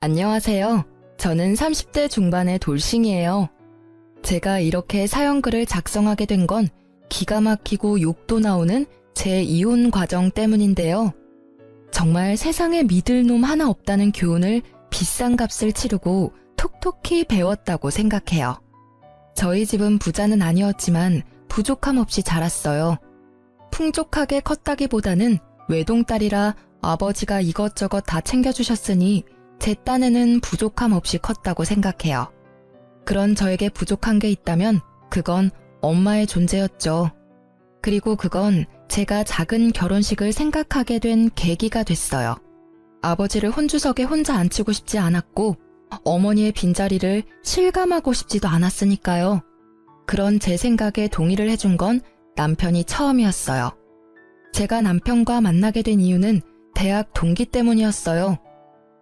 안녕하세요. 저는 30대 중반의 돌싱이에요. 제가 이렇게 사연글을 작성하게 된 건 기가 막히고 욕도 나오는 제 이혼 과정 때문인데요. 정말 세상에 믿을 놈 하나 없다는 교훈을 비싼 값을 치르고 톡톡히 배웠다고 생각해요. 저희 집은 부자는 아니었지만 부족함 없이 자랐어요. 풍족하게 컸다기보다는 외동딸이라 아버지가 이것저것 다 챙겨주셨으니 제 딴에는 부족함 없이 컸다고 생각해요. 그런 저에게 부족한 게 있다면 그건 엄마의 존재였죠. 그리고 그건 제가 작은 결혼식을 생각하게 된 계기가 됐어요. 아버지를 혼주석에 혼자 앉히고 싶지 않았고 어머니의 빈자리를 실감하고 싶지도 않았으니까요. 그런 제 생각에 동의를 해준 건 남편이 처음이었어요. 제가 남편과 만나게 된 이유는 대학 동기 때문이었어요.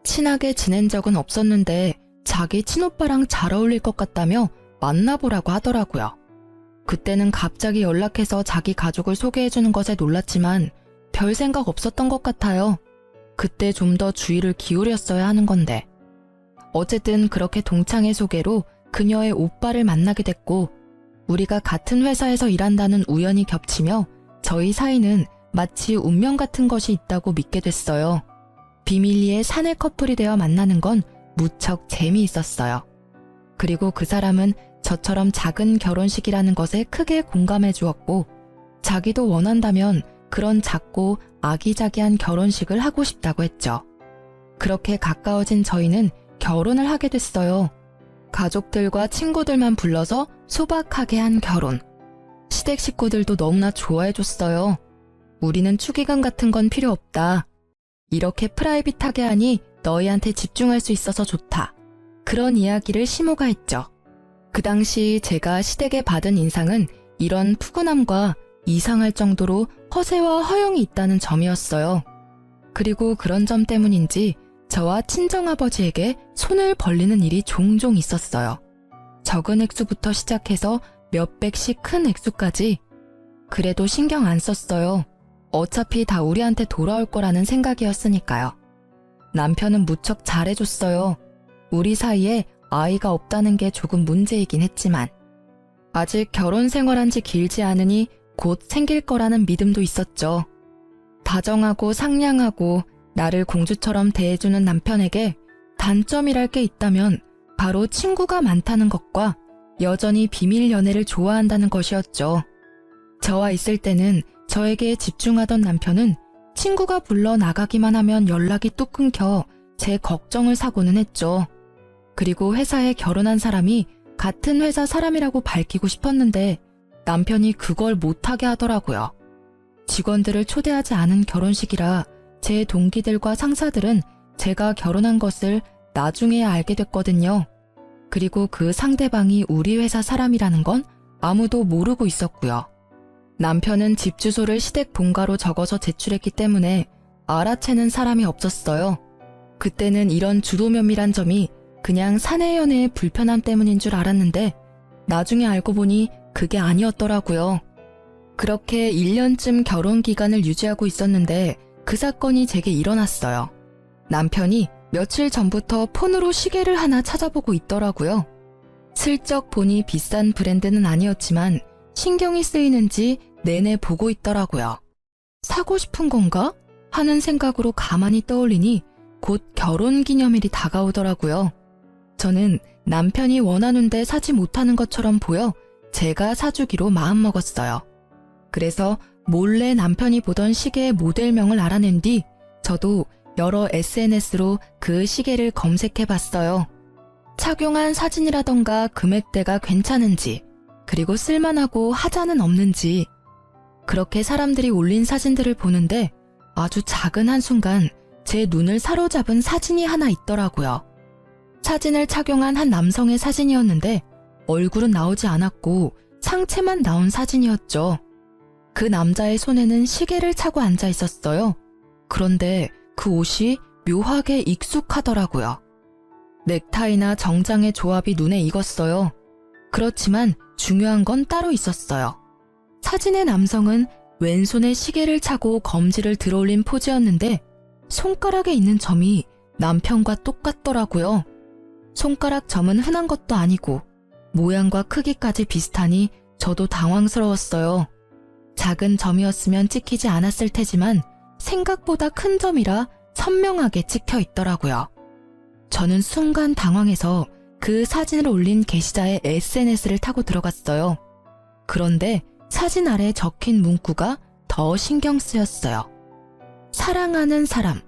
친하게 지낸 적은 없었는데 자기 친오빠랑 잘 어울릴 것 같다며 만나보라고 하더라고요. 그때는 갑자기 연락해서 자기 가족을 소개해주는 것에 놀랐지만 별 생각 없었던 것 같아요. 그때 좀 더 주의를 기울였어야 하는 건데. 어쨌든 그렇게 동창의 소개로 그녀의 오빠를 만나게 됐고 우리가 같은 회사에서 일한다는 우연이 겹치며 저희 사이는 마치 운명 같은 것이 있다고 믿게 됐어요. 비밀리에 사내 커플이 되어 만나는 건 무척 재미있었어요. 그리고 그 사람은 저처럼 작은 결혼식이라는 것에 크게 공감해 주었고 자기도 원한다면 그런 작고 아기자기한 결혼식을 하고 싶다고 했죠. 그렇게 가까워진 저희는 결혼을 하게 됐어요. 가족들과 친구들만 불러서 소박하게 한 결혼. 시댁 식구들도 너무나 좋아해줬어요. 우리는 축의금 같은 건 필요 없다. 이렇게 프라이빗하게 하니 너희한테 집중할 수 있어서 좋다. 그런 이야기를 시모가 했죠. 그 당시 제가 시댁에 받은 인상은 이런 푸근함과 이상할 정도로 허세와 허영이 있다는 점이었어요. 그리고 그런 점 때문인지 저와 친정아버지에게 손을 벌리는 일이 종종 있었어요. 적은 액수부터 시작해서 몇백씩 큰 액수까지. 그래도 신경 안 썼어요. 어차피 다 우리한테 돌아올 거라는 생각이었으니까요. 남편은 무척 잘해줬어요. 우리 사이에 아이가 없다는 게 조금 문제이긴 했지만 아직 결혼 생활한 지 길지 않으니 곧 생길 거라는 믿음도 있었죠. 다정하고 상냥하고 나를 공주처럼 대해주는 남편에게 단점이랄 게 있다면 바로 친구가 많다는 것과 여전히 비밀 연애를 좋아한다는 것이었죠. 저와 있을 때는 저에게 집중하던 남편은 친구가 불러 나가기만 하면 연락이 뚝 끊겨 제 걱정을 사고는 했죠. 그리고 회사에 결혼한 사람이 같은 회사 사람이라고 밝히고 싶었는데 남편이 그걸 못하게 하더라고요. 직원들을 초대하지 않은 결혼식이라 제 동기들과 상사들은 제가 결혼한 것을 나중에야 알게 됐거든요. 그리고 그 상대방이 우리 회사 사람이라는 건 아무도 모르고 있었고요. 남편은 집 주소를 시댁 본가로 적어서 제출했기 때문에 알아채는 사람이 없었어요. 그때는 이런 주도면밀한 점이 그냥 사내 연애의 불편함 때문인 줄 알았는데 나중에 알고 보니 그게 아니었더라고요. 그렇게 1년쯤 결혼 기간을 유지하고 있었는데 그 사건이 제게 일어났어요. 남편이 며칠 전부터 폰으로 시계를 하나 찾아보고 있더라고요. 슬쩍 보니 비싼 브랜드는 아니었지만 신경이 쓰이는지 내내 보고 있더라고요. 사고 싶은 건가? 하는 생각으로 가만히 떠올리니 곧 결혼기념일이 다가오더라고요. 저는 남편이 원하는데 사지 못하는 것처럼 보여 제가 사주기로 마음먹었어요. 그래서 몰래 남편이 보던 시계의 모델명을 알아낸 뒤 저도 여러 SNS로 그 시계를 검색해봤어요. 착용한 사진이라던가 금액대가 괜찮은지 그리고 쓸만하고 하자는 없는지. 그렇게 사람들이 올린 사진들을 보는데 아주 작은 한순간 제 눈을 사로잡은 사진이 하나 있더라고요. 사진을 착용한 한 남성의 사진이었는데 얼굴은 나오지 않았고 상체만 나온 사진이었죠. 그 남자의 손에는 시계를 차고 앉아 있었어요. 그런데 그 옷이 묘하게 익숙하더라고요. 넥타이나 정장의 조합이 눈에 익었어요. 그렇지만 중요한 건 따로 있었어요. 사진의 남성은 왼손에 시계를 차고 검지를 들어올린 포즈였는데 손가락에 있는 점이 남편과 똑같더라고요. 손가락 점은 흔한 것도 아니고 모양과 크기까지 비슷하니 저도 당황스러웠어요. 작은 점이었으면 찍히지 않았을 테지만 생각보다 큰 점이라 선명하게 찍혀 있더라고요. 저는 순간 당황해서 그 사진을 올린 게시자의 SNS를 타고 들어갔어요. 그런데 사진 아래 적힌 문구가 더 신경 쓰였어요. 사랑하는 사람,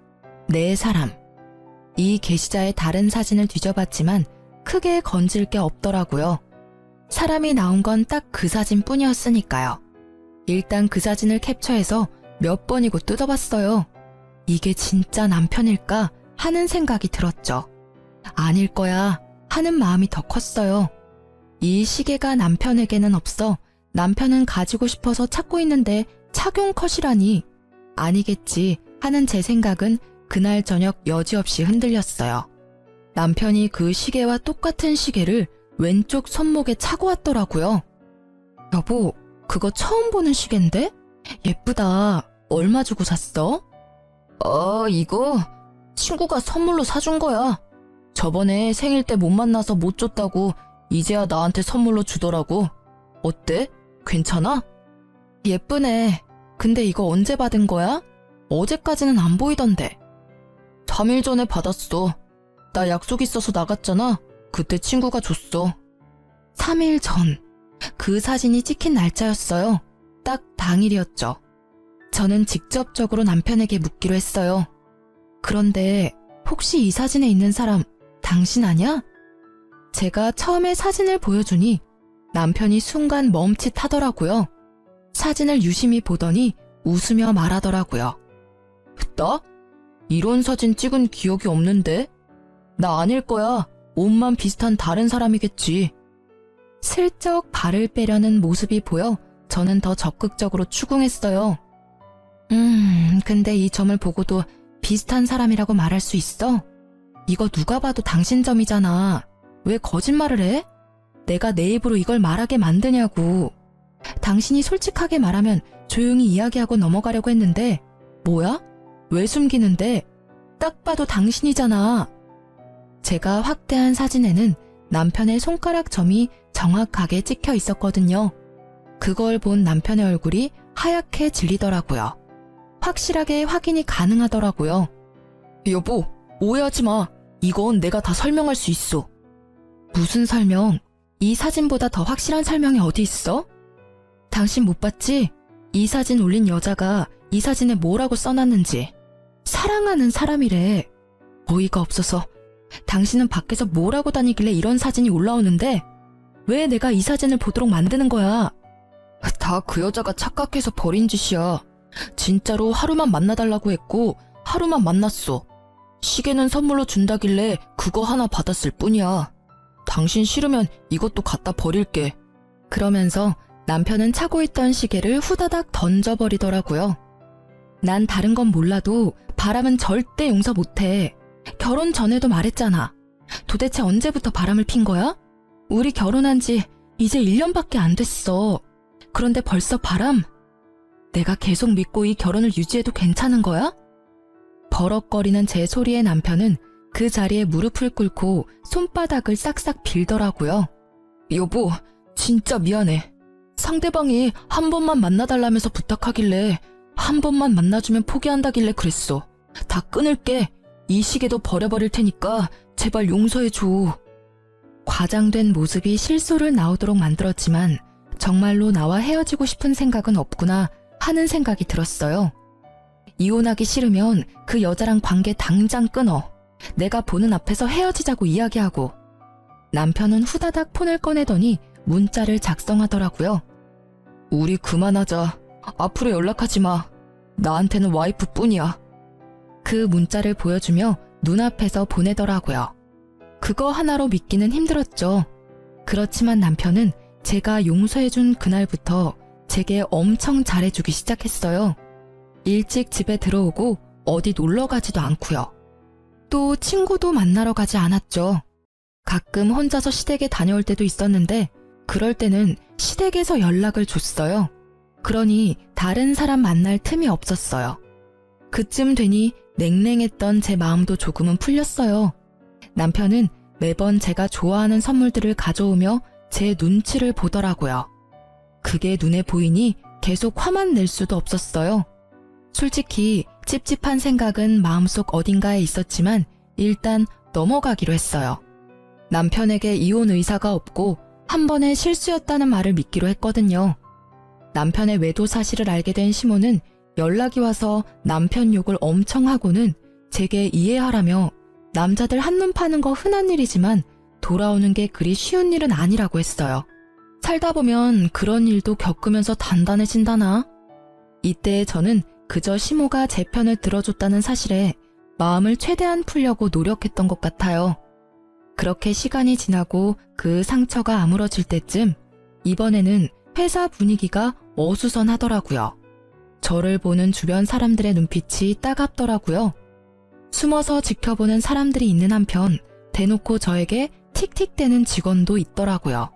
내 사람. 이 게시자의 다른 사진을 뒤져봤지만 크게 건질 게 없더라고요. 사람이 나온 건 딱 그 사진뿐이었으니까요. 일단 그 사진을 캡처해서 몇 번이고 뜯어봤어요. 이게 진짜 남편일까 하는 생각이 들었죠. 아닐 거야 하는 마음이 더 컸어요. 이 시계가 남편에게는 없어 남편은 가지고 싶어서 찾고 있는데 착용 컷이라니 아니겠지 하는 제 생각은 그날 저녁 여지없이 흔들렸어요. 남편이 그 시계와 똑같은 시계를 왼쪽 손목에 차고 왔더라고요. 여보, 그거 처음 보는 시계인데? 예쁘다. 얼마 주고 샀어? 이거 친구가 선물로 사준 거야. 저번에 생일 때 못 만나서 못 줬다고 이제야 나한테 선물로 주더라고. 어때? 괜찮아? 예쁘네. 근데 이거 언제 받은 거야? 어제까지는 안 보이던데. 3일 전에 받았어. 나 약속 있어서 나갔잖아. 그때 친구가 줬어. 3일 전. 그 사진이 찍힌 날짜였어요. 딱 당일이었죠. 저는 직접적으로 남편에게 묻기로 했어요. 그런데 혹시 이 사진에 있는 사람 당신 아냐? 제가 처음에 사진을 보여주니 남편이 순간 멈칫하더라고요. 사진을 유심히 보더니 웃으며 말하더라고요. 나? 이런 사진 찍은 기억이 없는데? 나 아닐 거야. 옷만 비슷한 다른 사람이겠지. 슬쩍 발을 빼려는 모습이 보여 저는 더 적극적으로 추궁했어요. 근데 이 점을 보고도 비슷한 사람이라고 말할 수 있어? 이거 누가 봐도 당신 점이잖아. 왜 거짓말을 해? 내가 내 입으로 이걸 말하게 만드냐고. 당신이 솔직하게 말하면 조용히 이야기하고 넘어가려고 했는데 뭐야? 왜 숨기는데? 딱 봐도 당신이잖아. 제가 확대한 사진에는 남편의 손가락 점이 정확하게 찍혀 있었거든요. 그걸 본 남편의 얼굴이 하얗게 질리더라고요. 확실하게 확인이 가능하더라고요. 여보, 오해하지 마. 이건 내가 다 설명할 수 있어. 무슨 설명? 이 사진보다 더 확실한 설명이 어디 있어? 당신 못 봤지? 이 사진 올린 여자가 이 사진에 뭐라고 써놨는지. 사랑하는 사람이래. 어이가 없어서. 당신은 밖에서 뭘 하고 다니길래 이런 사진이 올라오는데 왜 내가 이 사진을 보도록 만드는 거야? 다 그 여자가 착각해서 버린 짓이야. 진짜로 하루만 만나달라고 했고 하루만 만났어. 시계는 선물로 준다길래 그거 하나 받았을 뿐이야. 당신 싫으면 이것도 갖다 버릴게. 그러면서 남편은 차고 있던 시계를 후다닥 던져버리더라고요. 난 다른 건 몰라도 바람은 절대 용서 못해. 결혼 전에도 말했잖아. 도대체 언제부터 바람을 핀 거야? 우리 결혼한 지 이제 1년밖에 안 됐어. 그런데 벌써 바람? 내가 계속 믿고 이 결혼을 유지해도 괜찮은 거야? 버럭거리는 제 소리에 남편은 그 자리에 무릎을 꿇고 손바닥을 싹싹 빌더라고요. 여보, 진짜 미안해. 상대방이 한 번만 만나달라면서 부탁하길래 한 번만 만나주면 포기한다길래 그랬어. 다 끊을게. 이 시계도 버려버릴 테니까 제발 용서해줘. 과장된 모습이 실소를 나오도록 만들었지만 정말로 나와 헤어지고 싶은 생각은 없구나 하는 생각이 들었어요. 이혼하기 싫으면 그 여자랑 관계 당장 끊어. 내가 보는 앞에서 헤어지자고 이야기하고. 남편은 후다닥 폰을 꺼내더니 문자를 작성하더라고요. 우리 그만하자. 앞으로 연락하지 마. 나한테는 와이프뿐이야. 그 문자를 보여주며 눈앞에서 보내더라고요. 그거 하나로 믿기는 힘들었죠. 그렇지만 남편은 제가 용서해준 그날부터 제게 엄청 잘해주기 시작했어요. 일찍 집에 들어오고 어디 놀러 가지도 않고요. 또 친구도 만나러 가지 않았죠. 가끔 혼자서 시댁에 다녀올 때도 있었는데 그럴 때는 시댁에서 연락을 줬어요. 그러니 다른 사람 만날 틈이 없었어요. 그쯤 되니 냉랭했던 제 마음도 조금은 풀렸어요. 남편은 매번 제가 좋아하는 선물들을 가져오며 제 눈치를 보더라고요. 그게 눈에 보이니 계속 화만 낼 수도 없었어요. 솔직히 찝찝한 생각은 마음속 어딘가에 있었지만 일단 넘어가기로 했어요. 남편에게 이혼 의사가 없고 한 번의 실수였다는 말을 믿기로 했거든요. 남편의 외도 사실을 알게 된 시모는 연락이 와서 남편 욕을 엄청 하고는 제게 이해하라며 남자들 한눈 파는 거 흔한 일이지만 돌아오는 게 그리 쉬운 일은 아니라고 했어요. 살다 보면 그런 일도 겪으면서 단단해진다나? 이때 저는 그저 시모가 제 편을 들어줬다는 사실에 마음을 최대한 풀려고 노력했던 것 같아요. 그렇게 시간이 지나고 그 상처가 아물어질 때쯤 이번에는 회사 분위기가 어수선하더라고요. 저를 보는 주변 사람들의 눈빛이 따갑더라고요. 숨어서 지켜보는 사람들이 있는 한편 대놓고 저에게 틱틱대는 직원도 있더라고요.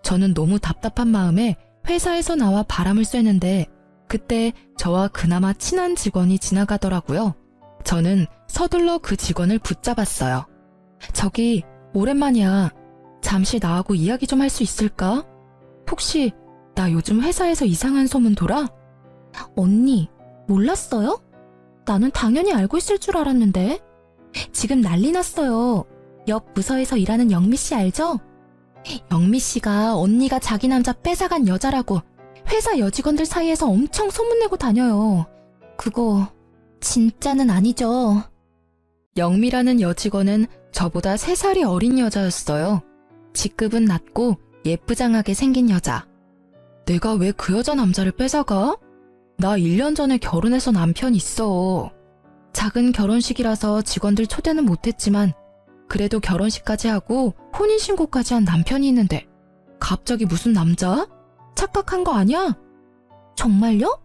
저는 너무 답답한 마음에 회사에서 나와 바람을 쐬는데 그때 저와 그나마 친한 직원이 지나가더라고요. 저는 서둘러 그 직원을 붙잡았어요. 저기 오랜만이야. 잠시 나하고 이야기 좀 할 수 있을까? 혹시 나 요즘 회사에서 이상한 소문 돌아? 언니, 몰랐어요? 나는 당연히 알고 있을 줄 알았는데. 지금 난리 났어요. 옆 부서에서 일하는 영미 씨 알죠? 영미 씨가 언니가 자기 남자 뺏어간 여자라고 회사 여직원들 사이에서 엄청 소문내고 다녀요. 그거 진짜는 아니죠. 영미라는 여직원은 저보다 3살이 어린 여자였어요. 직급은 낮고 예쁘장하게 생긴 여자. 내가 왜 그 여자 남자를 뺏어가? 나 1년 전에 결혼해서 남편 있어. 작은 결혼식이라서 직원들 초대는 못했지만 그래도 결혼식까지 하고 혼인신고까지 한 남편이 있는데 갑자기 무슨 남자? 착각한 거 아니야? 정말요?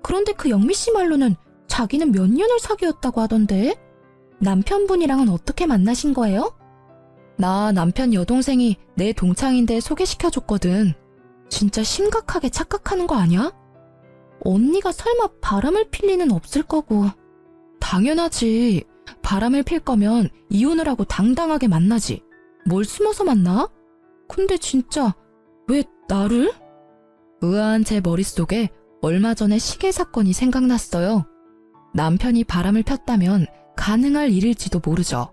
그런데 그 영미 씨 말로는 자기는 몇 년을 사귀었다고 하던데. 남편분이랑은 어떻게 만나신 거예요? 나 남편 여동생이 내 동창인데 소개시켜줬거든. 진짜 심각하게 착각하는 거 아니야? 언니가 설마 바람을 필 리는 없을 거고. 당연하지. 바람을 필 거면 이혼을 하고 당당하게 만나지. 뭘 숨어서 만나? 근데 진짜 왜 나를? 의아한 제 머릿속에 얼마 전에 시계 사건이 생각났어요. 남편이 바람을 폈다면 가능할 일일지도 모르죠.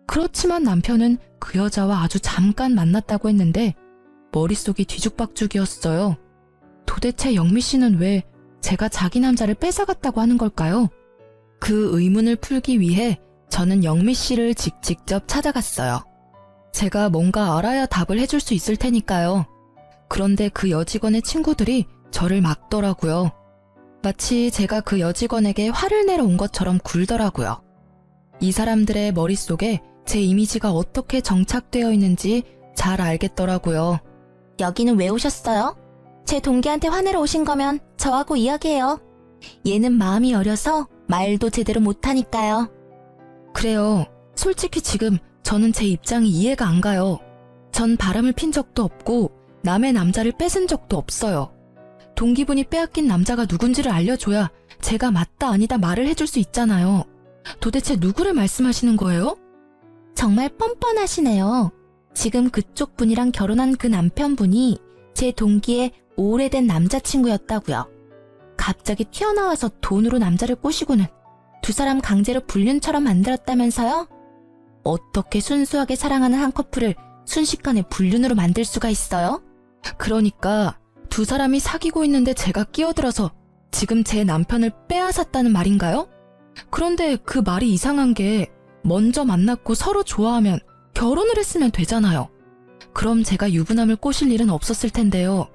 그렇지만 남편은 그 여자와 아주 잠깐 만났다고 했는데 머릿속이 뒤죽박죽이었어요. 도대체 영미 씨는 왜 제가 자기 남자를 뺏어갔다고 하는 걸까요? 그 의문을 풀기 위해 저는 영미 씨를 직접 찾아갔어요. 제가 뭔가 알아야 답을 해줄 수 있을 테니까요. 그런데 그 여직원의 친구들이 저를 막더라고요. 마치 제가 그 여직원에게 화를 내러 온 것처럼 굴더라고요. 이 사람들의 머릿속에 제 이미지가 어떻게 정착되어 있는지 잘 알겠더라고요. 여기는 왜 오셨어요? 제 동기한테 화내러 오신 거면 저하고 이야기해요. 얘는 마음이 어려서 말도 제대로 못하니까요. 그래요. 솔직히 지금 저는 제 입장이 이해가 안 가요. 전 바람을 핀 적도 없고 남의 남자를 뺏은 적도 없어요. 동기분이 빼앗긴 남자가 누군지를 알려줘야 제가 맞다 아니다 말을 해줄 수 있잖아요. 도대체 누구를 말씀하시는 거예요? 정말 뻔뻔하시네요. 지금 그쪽 분이랑 결혼한 그 남편분이 제 동기의 오래된 남자친구였다고요. 갑자기 튀어나와서 돈으로 남자를 꼬시고는 두 사람 강제로 불륜처럼 만들었다면서요? 어떻게 순수하게 사랑하는 한 커플을 순식간에 불륜으로 만들 수가 있어요? 그러니까 두 사람이 사귀고 있는데 제가 끼어들어서 지금 제 남편을 빼앗았다는 말인가요? 그런데 그 말이 이상한 게 먼저 만났고 서로 좋아하면 결혼을 했으면 되잖아요. 그럼 제가 유부남을 꼬실 일은 없었을 텐데요.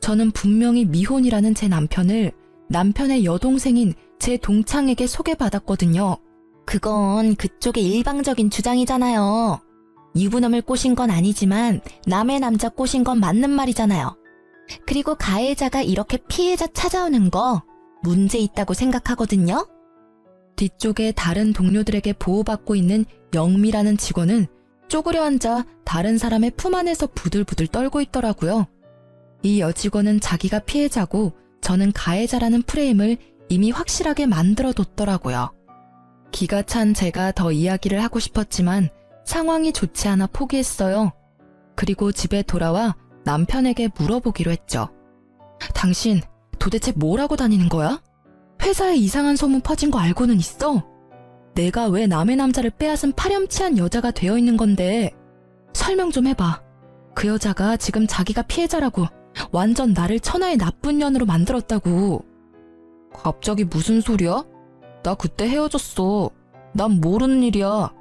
저는 분명히 미혼이라는 제 남편을 남편의 여동생인 제 동창에게 소개받았거든요. 그건 그쪽의 일방적인 주장이잖아요. 유부남을 꼬신 건 아니지만 남의 남자 꼬신 건 맞는 말이잖아요. 그리고 가해자가 이렇게 피해자 찾아오는 거 문제 있다고 생각하거든요. 뒤쪽에 다른 동료들에게 보호받고 있는 영미라는 직원은 쪼그려 앉아 다른 사람의 품 안에서 부들부들 떨고 있더라고요. 이 여직원은 자기가 피해자고 저는 가해자라는 프레임을 이미 확실하게 만들어뒀더라고요. 기가 찬 제가 더 이야기를 하고 싶었지만 상황이 좋지 않아 포기했어요. 그리고 집에 돌아와 남편에게 물어보기로 했죠. 당신 도대체 뭘 하고 다니는 거야? 회사에 이상한 소문 퍼진 거 알고는 있어? 내가 왜 남의 남자를 빼앗은 파렴치한 여자가 되어 있는 건데 설명 좀 해봐. 그 여자가 지금 자기가 피해자라고 완전 나를 천하의 나쁜 년으로 만들었다고. 갑자기 무슨 소리야? 나 그때 헤어졌어. 난 모르는 일이야.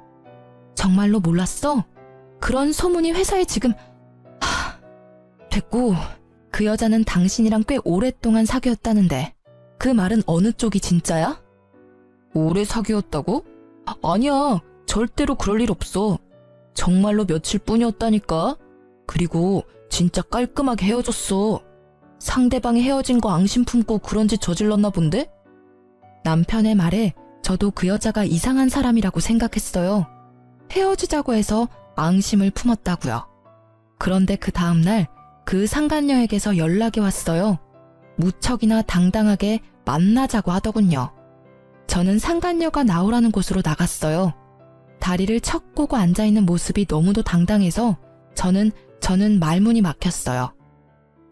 정말로 몰랐어? 그런 소문이 회사에 지금... 됐고, 그 여자는 당신이랑 꽤 오랫동안 사귀었다는데 그 말은 어느 쪽이 진짜야? 오래 사귀었다고? 아니야, 절대로 그럴 일 없어. 정말로 며칠 뿐이었다니까. 그리고 진짜 깔끔하게 헤어졌어. 상대방이 헤어진 거 앙심 품고 그런 짓 저질렀나 본데? 남편의 말에 저도 그 여자가 이상한 사람이라고 생각했어요. 헤어지자고 해서 앙심을 품었다고요. 그런데 그 다음날 그 상간녀에게서 연락이 왔어요. 무척이나 당당하게 만나자고 하더군요. 저는 상간녀가 나오라는 곳으로 나갔어요. 다리를 척 꼬고 앉아있는 모습이 너무도 당당해서 저는 말문이 막혔어요.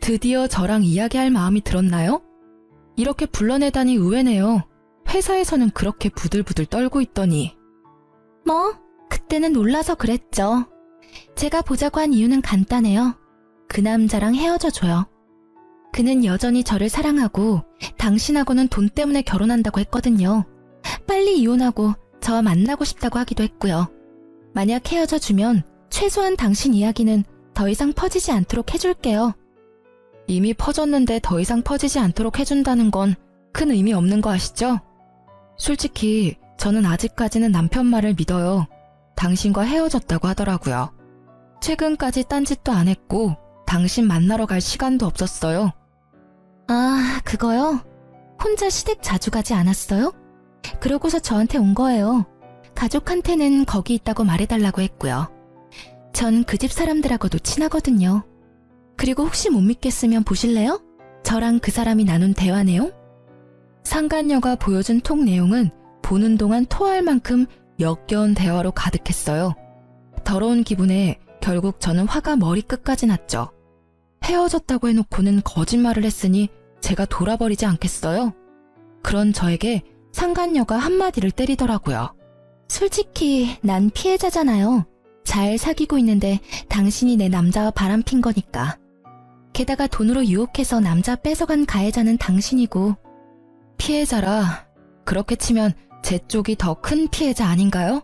드디어 저랑 이야기할 마음이 들었나요? 이렇게 불러내다니 의외네요. 회사에서는 그렇게 부들부들 떨고 있더니. 그때는 놀라서 그랬죠. 제가 보자고 한 이유는 간단해요. 그 남자랑 헤어져줘요. 그는 여전히 저를 사랑하고 당신하고는 돈 때문에 결혼한다고 했거든요. 빨리 이혼하고 저와 만나고 싶다고 하기도 했고요. 만약 헤어져주면 최소한 당신 이야기는 더 이상 퍼지지 않도록 해줄게요. 이미 퍼졌는데 더 이상 퍼지지 않도록 해준다는 건 큰 의미 없는 거 아시죠? 솔직히 저는 아직까지는 남편 말을 믿어요. 당신과 헤어졌다고 하더라고요. 최근까지 딴짓도 안 했고 당신 만나러 갈 시간도 없었어요. 아, 그거요? 혼자 시댁 자주 가지 않았어요? 그러고서 저한테 온 거예요. 가족한테는 거기 있다고 말해달라고 했고요. 전 그 집 사람들하고도 친하거든요. 그리고 혹시 못 믿겠으면 보실래요? 저랑 그 사람이 나눈 대화 내용? 상간녀가 보여준 톡 내용은 보는 동안 토할 만큼 역겨운 대화로 가득했어요. 더러운 기분에 결국 저는 화가 머리끝까지 났죠. 헤어졌다고 해놓고는 거짓말을 했으니 제가 돌아버리지 않겠어요? 그런 저에게 상간녀가 한마디를 때리더라고요. 솔직히 난 피해자잖아요. 잘 사귀고 있는데 당신이 내 남자와 바람핀 거니까. 게다가 돈으로 유혹해서 남자 뺏어간 가해자는 당신이고. 피해자라. 그렇게 치면 제 쪽이 더 큰 피해자 아닌가요?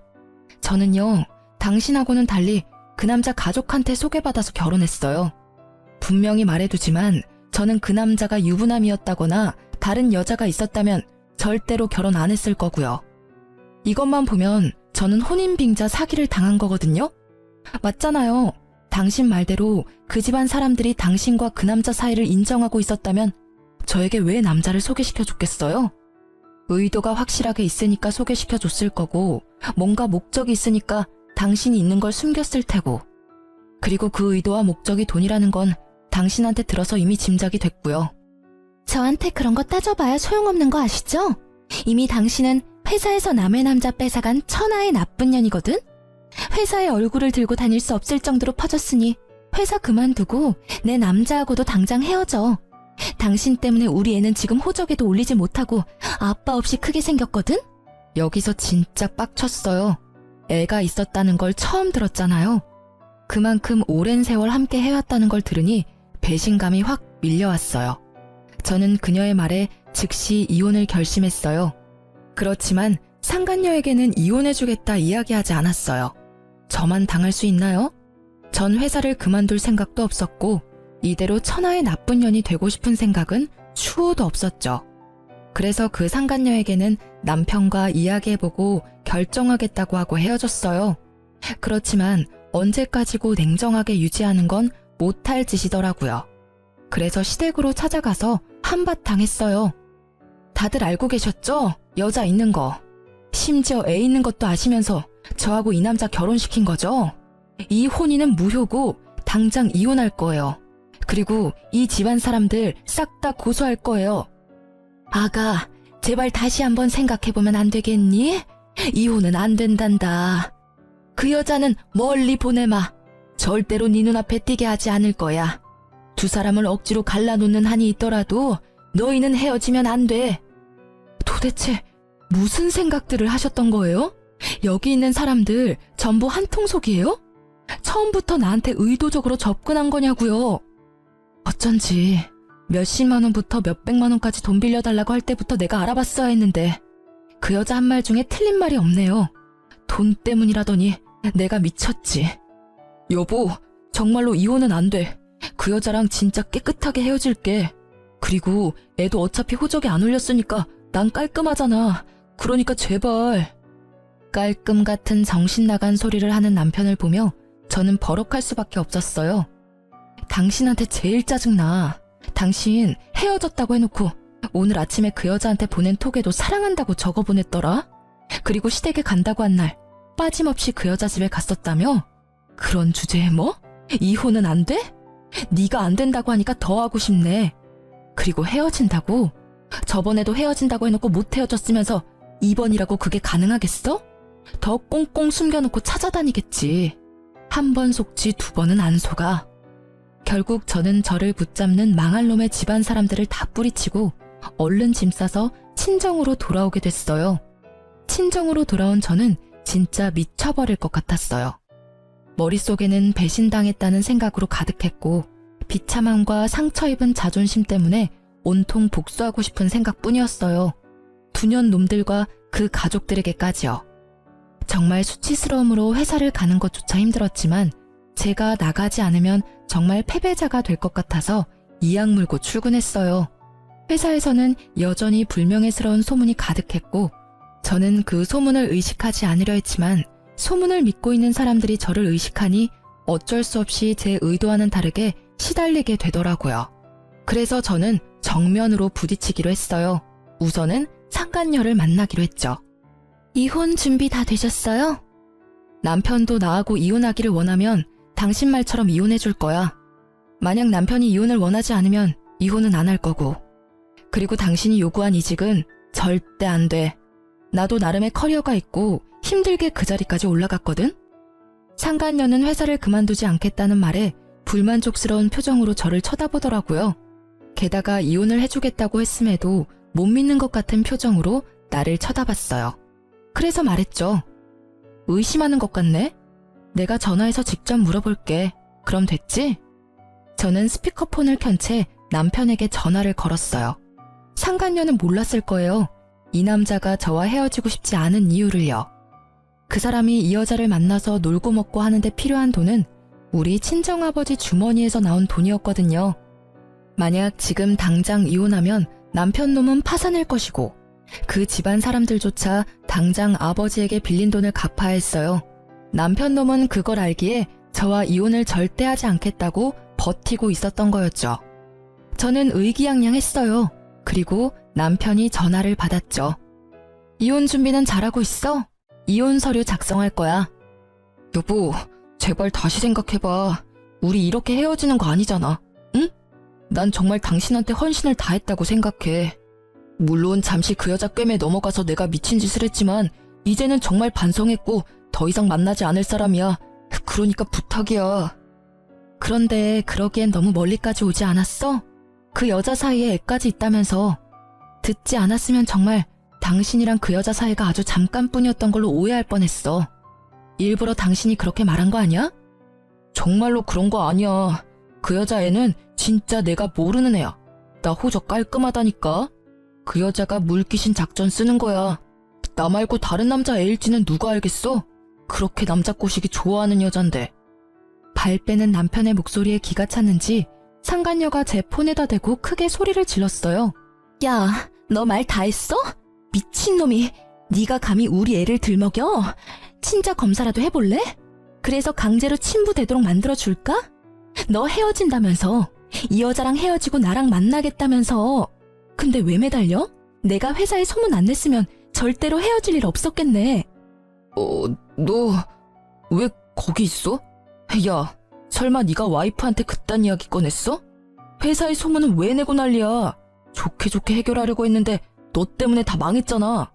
저는요, 당신하고는 달리 그 남자 가족한테 소개받아서 결혼했어요. 분명히 말해두지만 저는 그 남자가 유부남이었다거나 다른 여자가 있었다면 절대로 결혼 안 했을 거고요. 이것만 보면 저는 혼인빙자 사기를 당한 거거든요? 맞잖아요. 당신 말대로 그 집안 사람들이 당신과 그 남자 사이를 인정하고 있었다면 저에게 왜 남자를 소개시켜 줬겠어요? 의도가 확실하게 있으니까 소개시켜 줬을 거고 뭔가 목적이 있으니까 당신이 있는 걸 숨겼을 테고 그리고 그 의도와 목적이 돈이라는 건 당신한테 들어서 이미 짐작이 됐고요. 저한테 그런 거 따져봐야 소용없는 거 아시죠? 이미 당신은 회사에서 남의 남자 뺏어간 천하의 나쁜 년이거든? 회사에 얼굴을 들고 다닐 수 없을 정도로 퍼졌으니 회사 그만두고 내 남자하고도 당장 헤어져. 당신 때문에 우리 애는 지금 호적에도 올리지 못하고 아빠 없이 크게 생겼거든? 여기서 진짜 빡쳤어요. 애가 있었다는 걸 처음 들었잖아요. 그만큼 오랜 세월 함께 해왔다는 걸 들으니 배신감이 확 밀려왔어요. 저는 그녀의 말에 즉시 이혼을 결심했어요. 그렇지만 상간녀에게는 이혼해주겠다 이야기하지 않았어요. 저만 당할 수 있나요? 전 회사를 그만둘 생각도 없었고 이대로 천하의 나쁜 년이 되고 싶은 생각은 추호도 없었죠. 그래서 그 상간녀에게는 남편과 이야기해보고 결정하겠다고 하고 헤어졌어요. 그렇지만 언제까지고 냉정하게 유지하는 건 못할 짓이더라고요. 그래서 시댁으로 찾아가서 한바탕 했어요. 다들 알고 계셨죠? 여자 있는 거. 심지어 애 있는 것도 아시면서 저하고 이 남자 결혼시킨 거죠? 이 혼인은 무효고 당장 이혼할 거예요. 그리고 이 집안 사람들 싹 다 고소할 거예요. 아가, 제발 다시 한번 생각해보면 안 되겠니? 이혼은 안 된단다. 그 여자는 멀리 보내마. 절대로 네 눈앞에 띄게 하지 않을 거야. 두 사람을 억지로 갈라놓는 한이 있더라도 너희는 헤어지면 안 돼. 도대체 무슨 생각들을 하셨던 거예요? 여기 있는 사람들 전부 한통속이에요? 처음부터 나한테 의도적으로 접근한 거냐고요. 어쩐지 몇십만 원부터 몇백만 원까지 돈 빌려달라고 할 때부터 내가 알아봤어야 했는데 그 여자 한 말 중에 틀린 말이 없네요. 돈 때문이라더니 내가 미쳤지. 여보, 정말로 이혼은 안 돼. 그 여자랑 진짜 깨끗하게 헤어질게. 그리고 애도 어차피 호적에 안 올렸으니까 난 깔끔하잖아. 그러니까 제발. 깔끔 같은 정신 나간 소리를 하는 남편을 보며 저는 버럭할 수밖에 없었어요. 당신한테 제일 짜증나. 당신 헤어졌다고 해놓고 오늘 아침에 그 여자한테 보낸 톡에도 사랑한다고 적어보냈더라. 그리고 시댁에 간다고 한 날 빠짐없이 그 여자 집에 갔었다며? 그런 주제에 뭐? 이혼은 안 돼? 네가 안 된다고 하니까 더 하고 싶네. 그리고 헤어진다고? 저번에도 헤어진다고 해놓고 못 헤어졌으면서 이번이라고 그게 가능하겠어? 더 꽁꽁 숨겨놓고 찾아다니겠지. 한 번 속지 두 번은 안 속아. 결국 저는 저를 붙잡는 망할 놈의 집안 사람들을 다 뿌리치고 얼른 짐 싸서 친정으로 돌아오게 됐어요. 친정으로 돌아온 저는 진짜 미쳐버릴 것 같았어요. 머릿속에는 배신당했다는 생각으로 가득했고 비참함과 상처 입은 자존심 때문에 온통 복수하고 싶은 생각뿐이었어요. 두년 놈들과 그 가족들에게까지요. 정말 수치스러움으로 회사를 가는 것조차 힘들었지만 제가 나가지 않으면 정말 패배자가 될 것 같아서 이악 물고 출근했어요. 회사에서는 여전히 불명예스러운 소문이 가득했고 저는 그 소문을 의식하지 않으려 했지만 소문을 믿고 있는 사람들이 저를 의식하니 어쩔 수 없이 제 의도와는 다르게 시달리게 되더라고요. 그래서 저는 정면으로 부딪히기로 했어요. 우선은 상간녀를 만나기로 했죠. 이혼 준비 다 되셨어요? 남편도 나하고 이혼하기를 원하면 당신 말처럼 이혼해줄 거야. 만약 남편이 이혼을 원하지 않으면 이혼은 안 할 거고. 그리고 당신이 요구한 이직은 절대 안 돼. 나도 나름의 커리어가 있고 힘들게 그 자리까지 올라갔거든? 상간녀는 회사를 그만두지 않겠다는 말에 불만족스러운 표정으로 저를 쳐다보더라고요. 게다가 이혼을 해주겠다고 했음에도 못 믿는 것 같은 표정으로 나를 쳐다봤어요. 그래서 말했죠. 의심하는 것 같네? 내가 전화해서 직접 물어볼게. 그럼 됐지? 저는 스피커폰을 켠 채 남편에게 전화를 걸었어요. 상간녀는 몰랐을 거예요. 이 남자가 저와 헤어지고 싶지 않은 이유를요. 그 사람이 이 여자를 만나서 놀고 먹고 하는데 필요한 돈은 우리 친정아버지 주머니에서 나온 돈이었거든요. 만약 지금 당장 이혼하면 남편 놈은 파산할 것이고 그 집안 사람들조차 당장 아버지에게 빌린 돈을 갚아야 했어요. 남편 놈은 그걸 알기에 저와 이혼을 절대 하지 않겠다고 버티고 있었던 거였죠. 저는 의기양양했어요. 그리고 남편이 전화를 받았죠. 이혼 준비는 잘하고 있어? 이혼 서류 작성할 거야. 여보, 제발 다시 생각해봐. 우리 이렇게 헤어지는 거 아니잖아. 응? 난 정말 당신한테 헌신을 다했다고 생각해. 물론 잠시 그 여자 꿰매 넘어가서 내가 미친 짓을 했지만 이제는 정말 반성했고 더 이상 만나지 않을 사람이야. 그러니까 부탁이야. 그런데 그러기엔 너무 멀리까지 오지 않았어? 그 여자 사이에 애까지 있다면서. 듣지 않았으면 정말 당신이랑 그 여자 사이가 아주 잠깐뿐이었던 걸로 오해할 뻔했어. 일부러 당신이 그렇게 말한 거 아니야? 정말로 그런 거 아니야. 그 여자애는 진짜 내가 모르는 애야. 나 호적 깔끔하다니까. 그 여자가 물귀신 작전 쓰는 거야. 나 말고 다른 남자 애일지는 누가 알겠어? 그렇게 남자 꼬시기 좋아하는 여잔데. 발 빼는 남편의 목소리에 기가 찼는지 상간녀가 제 폰에다 대고 크게 소리를 질렀어요. 야, 너 말 다 했어? 미친놈이. 네가 감히 우리 애를 들먹여? 친자 검사라도 해볼래? 그래서 강제로 친부되도록 만들어줄까? 너 헤어진다면서. 이 여자랑 헤어지고 나랑 만나겠다면서. 근데 왜 매달려? 내가 회사에 소문 안 냈으면 절대로 헤어질 일 없었겠네. 너 왜 거기 있어? 야, 설마 네가 와이프한테 그딴 이야기 꺼냈어? 회사에 소문은 왜 내고 난리야? 좋게 좋게 해결하려고 했는데 너 때문에 다 망했잖아.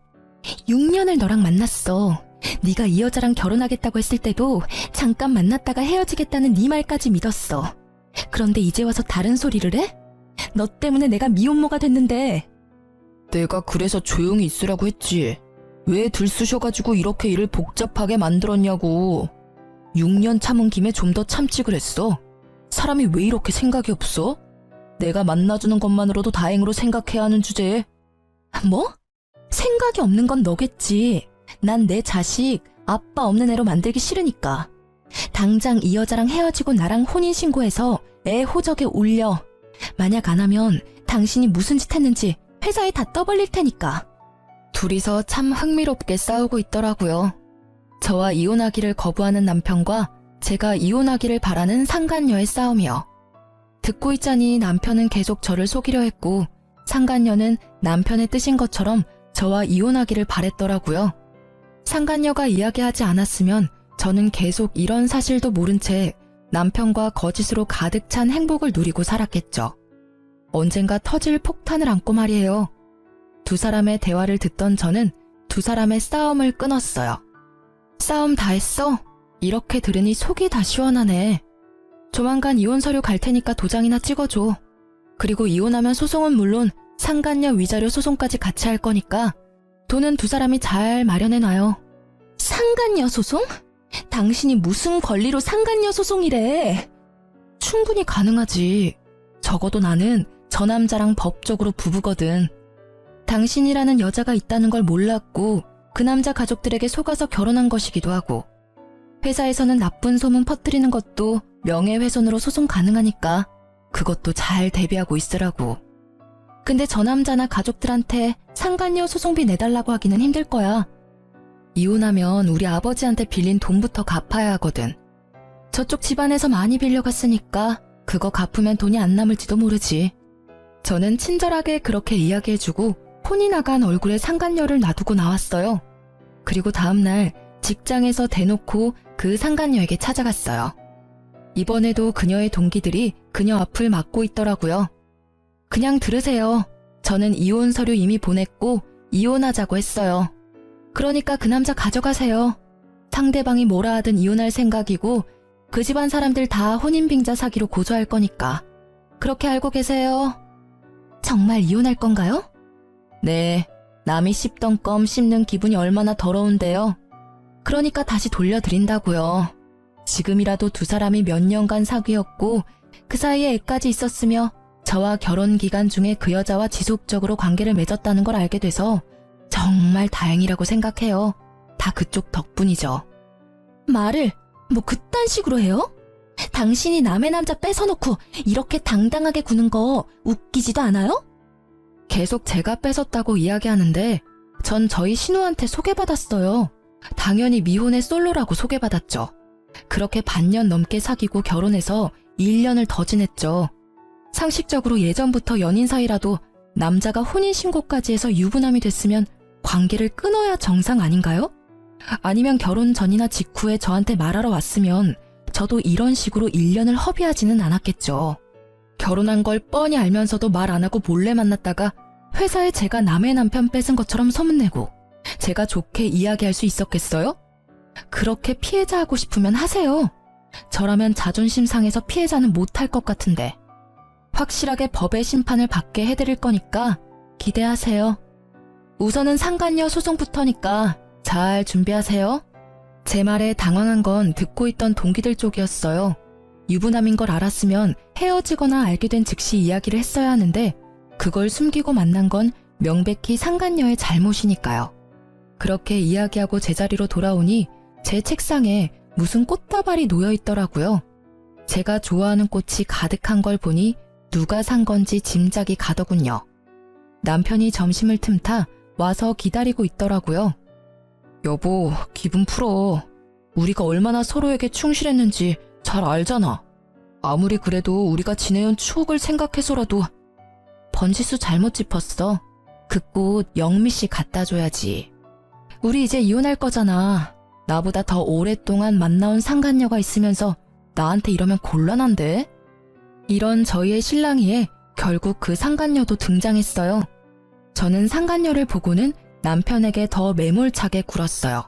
6년을 너랑 만났어. 네가 이 여자랑 결혼하겠다고 했을 때도 잠깐 만났다가 헤어지겠다는 네 말까지 믿었어. 그런데 이제 와서 다른 소리를 해? 너 때문에 내가 미혼모가 됐는데. 내가 그래서 조용히 있으라고 했지. 왜 들쑤셔가지고 이렇게 일을 복잡하게 만들었냐고. 6년 참은 김에 좀 더 참지 그랬어. 사람이 왜 이렇게 생각이 없어? 내가 만나주는 것만으로도 다행으로 생각해야 하는 주제에. 뭐? 생각이 없는 건 너겠지. 난 내 자식 아빠 없는 애로 만들기 싫으니까. 당장 이 여자랑 헤어지고 나랑 혼인신고해서 애 호적에 올려. 만약 안 하면 당신이 무슨 짓 했는지 회사에 다 떠벌릴 테니까. 둘이서 참 흥미롭게 싸우고 있더라고요. 저와 이혼하기를 거부하는 남편과 제가 이혼하기를 바라는 상간녀의 싸움이요. 듣고 있자니 남편은 계속 저를 속이려 했고 상간녀는 남편의 뜻인 것처럼 저와 이혼하기를 바랬더라고요. 상간녀가 이야기하지 않았으면 저는 계속 이런 사실도 모른 채 남편과 거짓으로 가득 찬 행복을 누리고 살았겠죠. 언젠가 터질 폭탄을 안고 말이에요. 두 사람의 대화를 듣던 저는 두 사람의 싸움을 끊었어요. 싸움 다 했어? 이렇게 들으니 속이 다 시원하네. 조만간 이혼 서류 갈 테니까 도장이나 찍어줘. 그리고 이혼하면 소송은 물론 상간녀 위자료 소송까지 같이 할 거니까 돈은 두 사람이 잘 마련해놔요. 상간녀 소송? 당신이 무슨 권리로 상간녀 소송이래? 충분히 가능하지. 적어도 나는 저 남자랑 법적으로 부부거든. 당신이라는 여자가 있다는 걸 몰랐고 그 남자 가족들에게 속아서 결혼한 것이기도 하고 회사에서는 나쁜 소문 퍼뜨리는 것도 명예훼손으로 소송 가능하니까 그것도 잘 대비하고 있으라고. 근데 저 남자나 가족들한테 상간녀 소송비 내달라고 하기는 힘들 거야. 이혼하면 우리 아버지한테 빌린 돈부터 갚아야 하거든. 저쪽 집안에서 많이 빌려갔으니까 그거 갚으면 돈이 안 남을지도 모르지. 저는 친절하게 그렇게 이야기해주고 혼이 나간 얼굴에 상간녀를 놔두고 나왔어요. 그리고 다음날 직장에서 대놓고 그 상간녀에게 찾아갔어요. 이번에도 그녀의 동기들이 그녀 앞을 막고 있더라고요. 그냥 들으세요. 저는 이혼 서류 이미 보냈고 이혼하자고 했어요. 그러니까 그 남자 가져가세요. 상대방이 뭐라 하든 이혼할 생각이고 그 집안 사람들 다 혼인빙자 사기로 고소할 거니까. 그렇게 알고 계세요. 정말 이혼할 건가요? 네, 남이 씹던 껌 씹는 기분이 얼마나 더러운데요. 그러니까 다시 돌려드린다고요. 지금이라도 두 사람이 몇 년간 사귀었고 그 사이에 애까지 있었으며 저와 결혼 기간 중에 그 여자와 지속적으로 관계를 맺었다는 걸 알게 돼서 정말 다행이라고 생각해요. 다 그쪽 덕분이죠. 말을 뭐 그딴 식으로 해요? 당신이 남의 남자 뺏어놓고 이렇게 당당하게 구는 거 웃기지도 않아요? 계속 제가 뺏었다고 이야기하는데 전 저희 신우한테 소개받았어요. 당연히 미혼의 솔로라고 소개받았죠. 그렇게 반년 넘게 사귀고 결혼해서 1년을 더 지냈죠. 상식적으로 예전부터 연인 사이라도 남자가 혼인신고까지 해서 유부남이 됐으면 관계를 끊어야 정상 아닌가요? 아니면 결혼 전이나 직후에 저한테 말하러 왔으면 저도 이런 식으로 1년을 허비하지는 않았겠죠. 결혼한 걸 뻔히 알면서도 말 안 하고 몰래 만났다가 회사에 제가 남의 남편 뺏은 것처럼 소문내고 제가 좋게 이야기할 수 있었겠어요? 그렇게 피해자 하고 싶으면 하세요. 저라면 자존심 상해서 피해자는 못할 것 같은데. 확실하게 법의 심판을 받게 해드릴 거니까 기대하세요. 우선은 상간녀 소송부터니까 잘 준비하세요. 제 말에 당황한 건 듣고 있던 동기들 쪽이었어요. 유부남인 걸 알았으면 헤어지거나 알게 된 즉시 이야기를 했어야 하는데 그걸 숨기고 만난 건 명백히 상간녀의 잘못이니까요. 그렇게 이야기하고 제자리로 돌아오니 제 책상에 무슨 꽃다발이 놓여 있더라고요. 제가 좋아하는 꽃이 가득한 걸 보니 누가 산 건지 짐작이 가더군요. 남편이 점심을 틈타 와서 기다리고 있더라고요. 여보, 기분 풀어. 우리가 얼마나 서로에게 충실했는지 잘 알잖아. 아무리 그래도 우리가 지내온 추억을 생각해서라도. 번지수 잘못 짚었어. 그 꽃 영미 씨 갖다 줘야지. 우리 이제 이혼할 거잖아. 나보다 더 오랫동안 만나온 상간녀가 있으면서 나한테 이러면 곤란한데? 이런 저희의 신랑이에 결국 그 상간녀도 등장했어요. 저는 상간녀를 보고는 남편에게 더 매몰차게 굴었어요.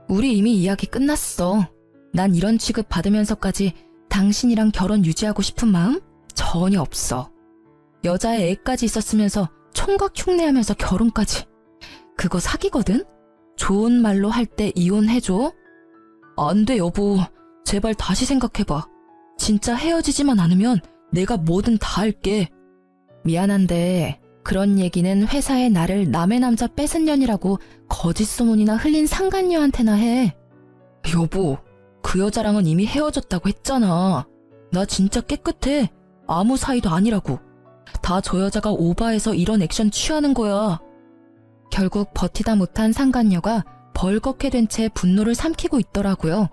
우리 이미 이야기 끝났어. 난 이런 취급 받으면서까지 당신이랑 결혼 유지하고 싶은 마음 전혀 없어. 여자의 애까지 있었으면서 총각 흉내하면서 결혼까지. 그거 사기거든? 좋은 말로 할 때 이혼해줘? 안 돼, 여보. 제발 다시 생각해봐. 진짜 헤어지지만 않으면 내가 뭐든 다 할게. 미안한데 그런 얘기는 회사에 나를 남의 남자 뺏은 년이라고 거짓 소문이나 흘린 상간녀한테나 해. 여보, 그 여자랑은 이미 헤어졌다고 했잖아. 나 진짜 깨끗해. 아무 사이도 아니라고. 다 저 여자가 오바해서 이런 액션 취하는 거야. 결국 버티다 못한 상간녀가 벌겋게 된 채 분노를 삼키고 있더라고요.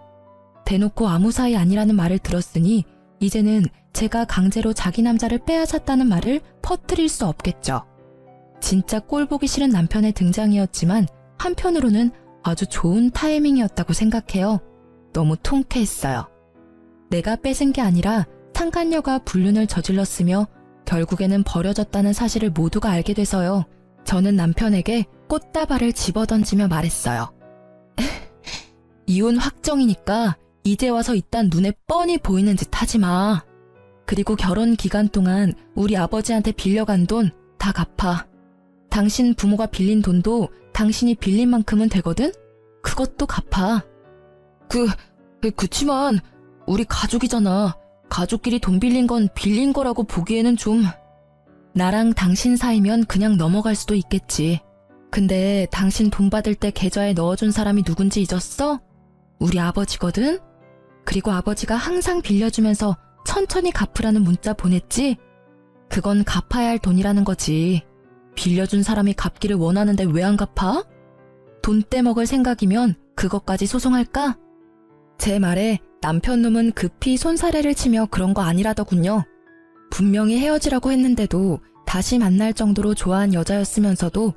대놓고 아무 사이 아니라는 말을 들었으니 이제는 제가 강제로 자기 남자를 빼앗았다는 말을 퍼뜨릴 수 없겠죠. 진짜 꼴보기 싫은 남편의 등장이었지만 한편으로는 아주 좋은 타이밍이었다고 생각해요. 너무 통쾌했어요. 내가 뺏은 게 아니라 상간녀가 불륜을 저질렀으며 결국에는 버려졌다는 사실을 모두가 알게 돼서요. 저는 남편에게 꽃다발을 집어던지며 말했어요. 이혼 확정이니까 이제 와서 이딴 눈에 뻔히 보이는 짓 하지 마. 그리고 결혼 기간 동안 우리 아버지한테 빌려간 돈 다 갚아. 당신 부모가 빌린 돈도 당신이 빌린 만큼은 되거든? 그것도 갚아. 그치만 우리 가족이잖아. 가족끼리 돈 빌린 건 빌린 거라고 보기에는 좀... 나랑 당신 사이면 그냥 넘어갈 수도 있겠지. 근데 당신 돈 받을 때 계좌에 넣어준 사람이 누군지 잊었어? 우리 아버지거든? 그리고 아버지가 항상 빌려주면서 천천히 갚으라는 문자 보냈지? 그건 갚아야 할 돈이라는 거지. 빌려준 사람이 갚기를 원하는데 왜 안 갚아? 돈 떼먹을 생각이면 그것까지 소송할까? 제 말에 남편 놈은 급히 손사래를 치며 그런 거 아니라더군요. 분명히 헤어지라고 했는데도 다시 만날 정도로 좋아한 여자였으면서도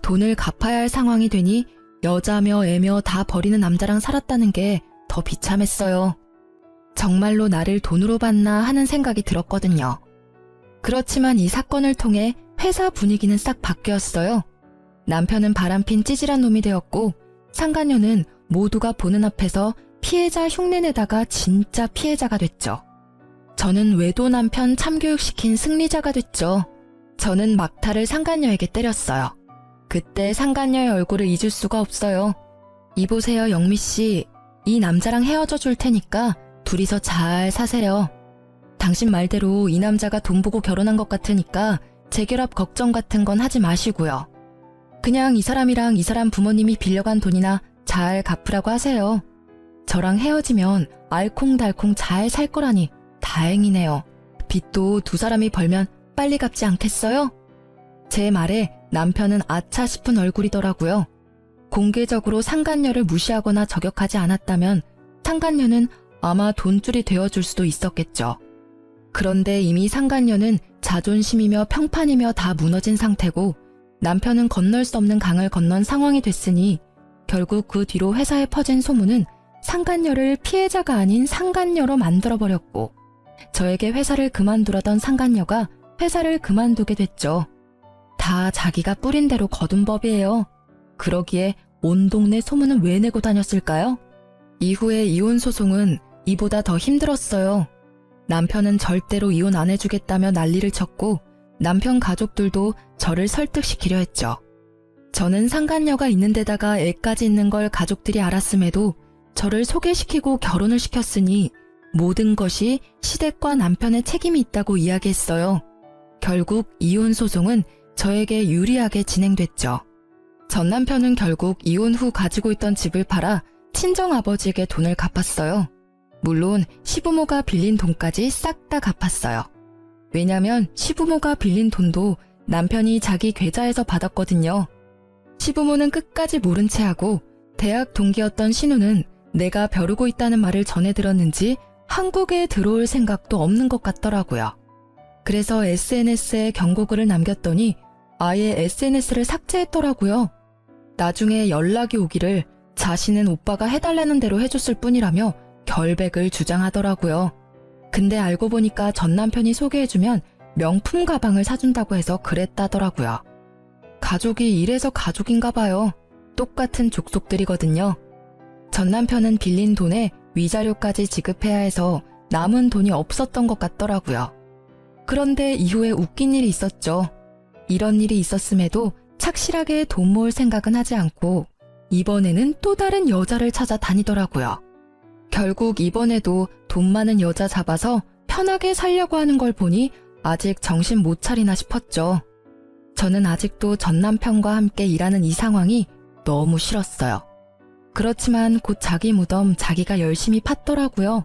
돈을 갚아야 할 상황이 되니 여자며 애며 다 버리는 남자랑 살았다는 게 더 비참했어요. 정말로 나를 돈으로 봤나 하는 생각이 들었거든요. 그렇지만 이 사건을 통해 회사 분위기는 싹 바뀌었어요. 남편은 바람핀 찌질한 놈이 되었고 상간녀는 모두가 보는 앞에서 피해자 흉내내다가 진짜 피해자가 됐죠. 저는 외도 남편 참교육시킨 승리자가 됐죠. 저는 막타를 상간녀에게 때렸어요. 그때 상간녀의 얼굴을 잊을 수가 없어요. 이보세요, 영미씨. 이 남자랑 헤어져 줄 테니까 둘이서 잘 사세요. 당신 말대로 이 남자가 돈 보고 결혼한 것 같으니까 재결합 걱정 같은 건 하지 마시고요. 그냥 이 사람이랑 이 사람 부모님이 빌려간 돈이나 잘 갚으라고 하세요. 저랑 헤어지면 알콩달콩 잘 살 거라니 다행이네요. 빚도 두 사람이 벌면 빨리 갚지 않겠어요? 제 말에 남편은 아차 싶은 얼굴이더라고요. 공개적으로 상간녀를 무시하거나 저격하지 않았다면 상간녀는 아마 돈줄이 되어줄 수도 있었겠죠. 그런데 이미 상간녀는 자존심이며 평판이며 다 무너진 상태고 남편은 건널 수 없는 강을 건넌 상황이 됐으니 결국 그 뒤로 회사에 퍼진 소문은 상간녀를 피해자가 아닌 상간녀로 만들어버렸고 저에게 회사를 그만두라던 상간녀가 회사를 그만두게 됐죠. 다 자기가 뿌린 대로 거둔 법이에요. 그러기에 온 동네 소문은 왜 내고 다녔을까요? 이후에 이혼 소송은 이보다 더 힘들었어요. 남편은 절대로 이혼 안 해주겠다며 난리를 쳤고 남편 가족들도 저를 설득시키려 했죠. 저는 상간녀가 있는 데다가 애까지 있는 걸 가족들이 알았음에도 저를 소개시키고 결혼을 시켰으니 모든 것이 시댁과 남편의 책임이 있다고 이야기했어요. 결국 이혼 소송은 저에게 유리하게 진행됐죠. 전 남편은 결국 이혼 후 가지고 있던 집을 팔아 친정아버지에게 돈을 갚았어요. 물론 시부모가 빌린 돈까지 싹 다 갚았어요. 왜냐면 시부모가 빌린 돈도 남편이 자기 계좌에서 받았거든요. 시부모는 끝까지 모른 채 하고 대학 동기였던 신우는 내가 벼르고 있다는 말을 전해 들었는지 한국에 들어올 생각도 없는 것 같더라고요. 그래서 SNS에 경고글을 남겼더니 아예 SNS를 삭제했더라고요. 나중에 연락이 오기를 자신은 오빠가 해달라는 대로 해줬을 뿐이라며 결백을 주장하더라고요. 근데 알고 보니까 전 남편이 소개해주면 명품 가방을 사준다고 해서 그랬다더라고요. 가족이 이래서 가족인가 봐요. 똑같은 족속들이거든요. 전 남편은 빌린 돈에 위자료까지 지급해야 해서 남은 돈이 없었던 것 같더라고요. 그런데 이후에 웃긴 일이 있었죠. 이런 일이 있었음에도 착실하게 돈 모을 생각은 하지 않고 이번에는 또 다른 여자를 찾아 다니더라고요. 결국 이번에도 돈 많은 여자 잡아서 편하게 살려고 하는 걸 보니 아직 정신 못 차리나 싶었죠. 저는 아직도 전 남편과 함께 일하는 이 상황이 너무 싫었어요. 그렇지만 곧 자기 무덤 자기가 열심히 팠더라고요.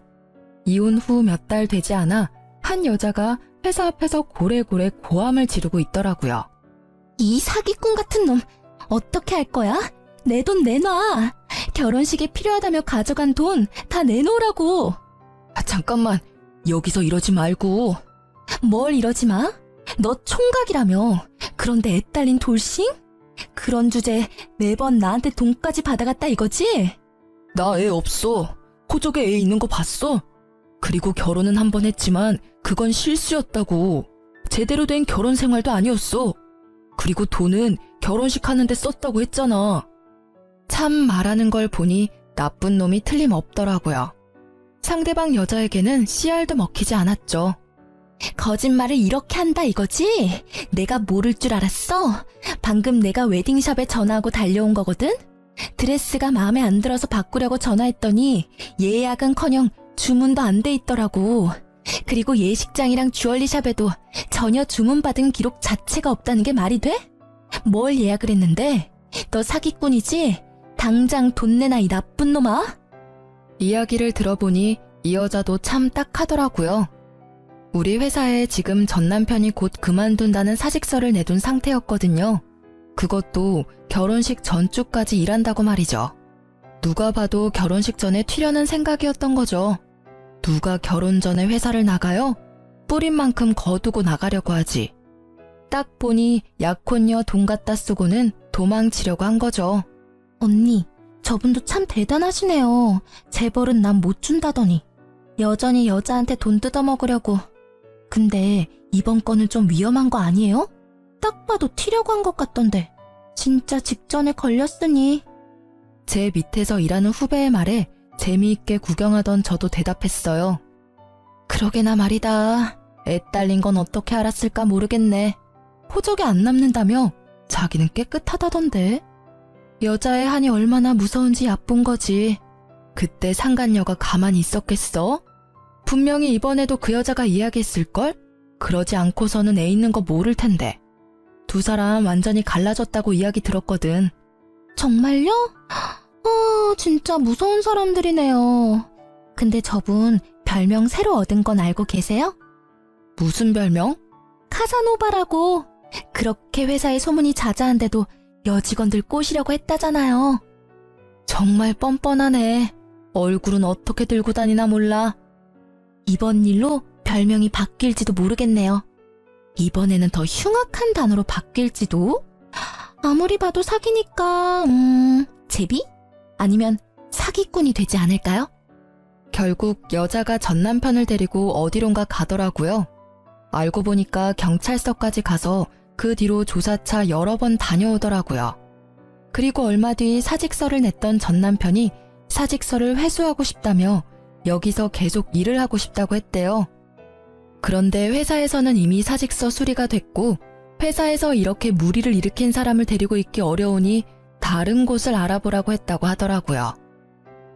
이혼 후 몇 달 되지 않아 한 여자가 회사 앞에서 고래고래 고함을 지르고 있더라고요. 이 사기꾼 같은 놈, 어떻게 할 거야? 내 돈 내놔. 결혼식에 필요하다며 가져간 돈 다 내놓으라고. 잠깐만, 여기서 이러지 말고. 뭘 이러지 마? 너 총각이라며. 그런데 애 딸린 돌싱? 그런 주제에 매번 나한테 돈까지 받아갔다 이거지? 나 애 없어. 호적에 애 있는 거 봤어? 그리고 결혼은 한 번 했지만 그건 실수였다고. 제대로 된 결혼 생활도 아니었어. 그리고 돈은 결혼식 하는데 썼다고 했잖아. 참 말하는 걸 보니 나쁜 놈이 틀림없더라고요. 상대방 여자에게는 씨알도 먹히지 않았죠. 거짓말을 이렇게 한다 이거지? 내가 모를 줄 알았어? 방금 내가 웨딩샵에 전화하고 달려온 거거든? 드레스가 마음에 안 들어서 바꾸려고 전화했더니 예약은커녕 주문도 안 돼 있더라고. 그리고 예식장이랑 주얼리샵에도 전혀 주문받은 기록 자체가 없다는 게 말이 돼? 뭘 예약을 했는데? 너 사기꾼이지? 당장 돈 내놔 이 나쁜 놈아? 이야기를 들어보니 이 여자도 참 딱하더라고요. 우리 회사에 지금 전 남편이 곧 그만둔다는 사직서를 내둔 상태였거든요. 그것도 결혼식 전주까지 일한다고 말이죠. 누가 봐도 결혼식 전에 튀려는 생각이었던 거죠. 누가 결혼 전에 회사를 나가요? 뿌린 만큼 거두고 나가려고 하지. 딱 보니 약혼녀 돈 갖다 쓰고는 도망치려고 한 거죠. 언니, 저분도 참 대단하시네요. 재벌은 난 못 준다더니. 여전히 여자한테 돈 뜯어먹으려고. 근데 이번 건은 좀 위험한 거 아니에요? 딱 봐도 튀려고 한 것 같던데. 진짜 직전에 걸렸으니. 제 밑에서 일하는 후배의 말에 재미있게 구경하던 저도 대답했어요. 그러게나 말이다. 애 딸린 건 어떻게 알았을까 모르겠네. 호적에 안 남는다며 자기는 깨끗하다던데. 여자의 한이 얼마나 무서운지 얕본 거지. 그때 상간녀가 가만히 있었겠어? 분명히 이번에도 그 여자가 이야기했을걸? 그러지 않고서는 애 있는 거 모를 텐데. 두 사람 완전히 갈라졌다고 이야기 들었거든. 정말요? 진짜 무서운 사람들이네요. 근데 저분 별명 새로 얻은 건 알고 계세요? 무슨 별명? 카사노바라고. 그렇게 회사에 소문이 자자한데도 여직원들 꼬시려고 했다잖아요. 정말 뻔뻔하네. 얼굴은 어떻게 들고 다니나 몰라. 이번 일로 별명이 바뀔지도 모르겠네요. 이번에는 더 흉악한 단어로 바뀔지도? 아무리 봐도 사기니까 제비? 아니면 사기꾼이 되지 않을까요? 결국 여자가 전 남편을 데리고 어디론가 가더라고요. 알고 보니까 경찰서까지 가서 그 뒤로 조사차 여러 번 다녀오더라고요. 그리고 얼마 뒤 사직서를 냈던 전 남편이 사직서를 회수하고 싶다며 여기서 계속 일을 하고 싶다고 했대요. 그런데 회사에서는 이미 사직서 수리가 됐고 회사에서 이렇게 무리를 일으킨 사람을 데리고 있기 어려우니 다른 곳을 알아보라고 했다고 하더라고요.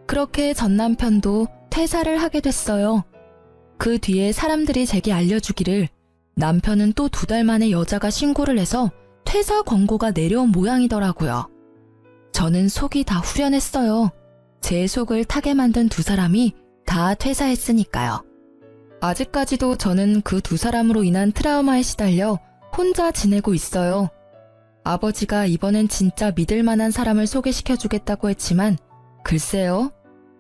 그렇게 전 남편도 퇴사를 하게 됐어요. 그 뒤에 사람들이 제게 알려주기를 남편은 또 2달 만에 여자가 신고를 해서 퇴사 권고가 내려온 모양이더라고요. 저는 속이 다 후련했어요. 제 속을 타게 만든 두 사람이 다 퇴사했으니까요. 아직까지도 저는 그 두 사람으로 인한 트라우마에 시달려 혼자 지내고 있어요. 아버지가 이번엔 진짜 믿을 만한 사람을 소개시켜주겠다고 했지만 글쎄요.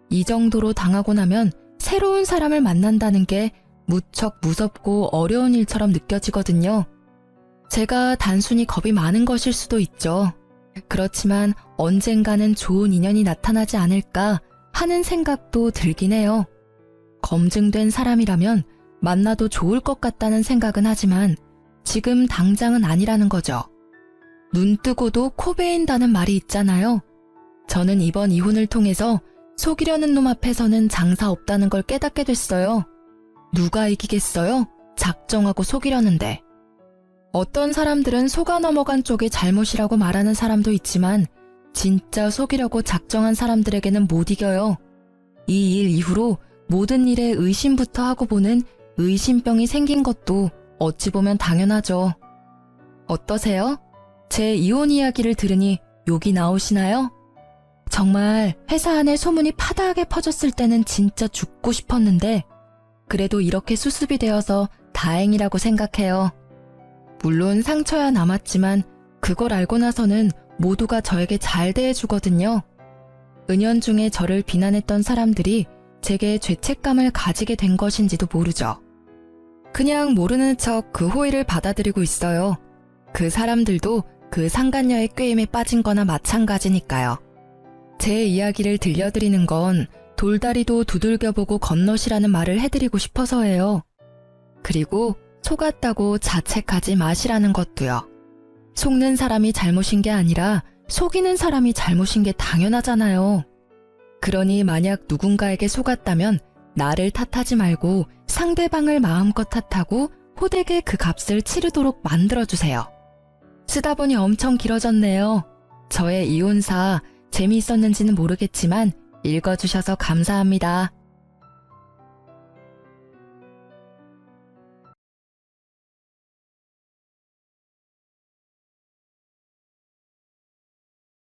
이 정도로 당하고 나면 새로운 사람을 만난다는 게 무척 무섭고 어려운 일처럼 느껴지거든요. 제가 단순히 겁이 많은 것일 수도 있죠. 그렇지만 언젠가는 좋은 인연이 나타나지 않을까 하는 생각도 들긴 해요. 검증된 사람이라면 만나도 좋을 것 같다는 생각은 하지만 지금 당장은 아니라는 거죠. 눈 뜨고도 코 베인다는 말이 있잖아요. 저는 이번 이혼을 통해서 속이려는 놈 앞에서는 장사 없다는 걸 깨닫게 됐어요. 누가 이기겠어요? 작정하고 속이려는데. 어떤 사람들은 속아 넘어간 쪽이 잘못이라고 말하는 사람도 있지만 진짜 속이려고 작정한 사람들에게는 못 이겨요. 이 일 이후로 모든 일에 의심부터 하고 보는 의심병이 생긴 것도 어찌 보면 당연하죠. 어떠세요? 제 이혼 이야기를 들으니 욕이 나오시나요? 정말 회사 안에 소문이 파다하게 퍼졌을 때는 진짜 죽고 싶었는데 그래도 이렇게 수습이 되어서 다행이라고 생각해요. 물론 상처야 남았지만 그걸 알고 나서는 모두가 저에게 잘 대해주거든요. 은연중에 저를 비난했던 사람들이 제게 죄책감을 가지게 된 것인지도 모르죠. 그냥 모르는 척 그 호의를 받아들이고 있어요. 그 사람들도 그 상간녀의 꾀임에 빠진 거나 마찬가지니까요. 제 이야기를 들려드리는 건 돌다리도 두들겨보고 건너시라는 말을 해드리고 싶어서예요. 그리고 속았다고 자책하지 마시라는 것도요. 속는 사람이 잘못인 게 아니라 속이는 사람이 잘못인 게 당연하잖아요. 그러니 만약 누군가에게 속았다면 나를 탓하지 말고 상대방을 마음껏 탓하고 호되게 그 값을 치르도록 만들어주세요. 쓰다 보니 엄청 길어졌네요. 저의 이혼사 재미있었는지는 모르겠지만 읽어주셔서 감사합니다.